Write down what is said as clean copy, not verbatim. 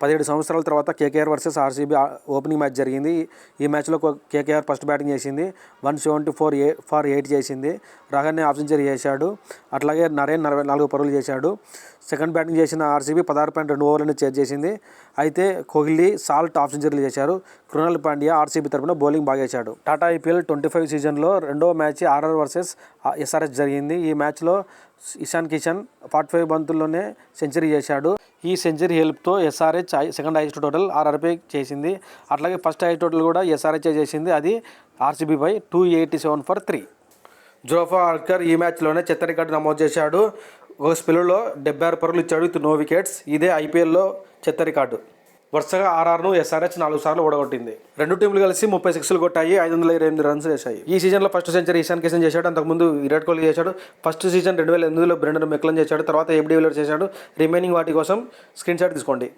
17 సంవత్సరాల తర్వాత KKR versus RCB opening match జరిగింది. ఈ మ్యాచ్లో కేకేఆర్ ఫస్ట్ బ్యాటింగ్ చేసింది. 174 ఫర్ 8 చేసింది. రహానే హాఫ్ సెంచరీ చేశాడు. అట్లాగే నరేన్ 44 పరుగులు చేశాడు. సెకండ్ బ్యాటింగ్ చేసిన ఆర్సీబీ 16.2 ఓవర్లను చేజ్ చేసింది. అయితే కోహ్లీ, సాల్ట్ హాఫ్ సెంచరీలు చేశారు. కృణాల్ పాండ్యా ఆర్సీబీ తరపున బౌలింగ్ బాగా చేశాడు. టాటా ఐపీఎల్ 25 సీజన్లో రెండవ మ్యాచ్ ఆర్ఆర్ వర్సెస్ ఎస్ఆర్హెచ్ జరిగింది. ఈ మ్యాచ్లో ఇషాన్ కిషన్ 45 బంతుల్లోనే సెంచరీ చేశాడు. ఈ సెంచరీ హెల్ప్తో ఎస్ఆర్హెచ్ సెకండ్ హైయెస్ట్ టోటల్ ఆర్ఆర్పై చేసింది. అట్లాగే ఫస్ట్ హైయెస్ట్ టోటల్ కూడా ఎస్ఆర్హెచ్ చేసింది. అది ఆర్సీబీపై 287 ఫర్ 3. జోఫ్రా ఆర్చర్ ఈ మ్యాచ్లోనే చెత్త రికార్డు నమోదు చేశాడు. ఒక స్పెల్లో 76 పరుగులు ఇచ్చాడు విత్ నో వికెట్స్. ఇదే ఐపీఎల్లో చెత్త రికార్డు. వరుసగా ఆర్ఆర్ను ఎస్ఆర్హెచ్ 4 సార్లు ఓడగొట్టింది. రెండు టీంలు కలిసి 30 సిక్స్లు కొట్టాయి. 528 రన్స్ చేశాయి. ఈ సీజన్లో ఫస్ట్ సెంచరీ ఇషాన్ కిషన్ చేశాడు. అంతకుముందు విరాట్ కోహ్లీ చేశాడు. ఫస్ట్ సీజన్ 2008లో బ్రెండన్ మెక్లన్ చేశాడు. తర్వాత ఏబీ డివిలియర్స్ చేశాడు. రిమైనింగ్ వాటి కోసం స్క్రీన్ షాట్ తీసుకోండి.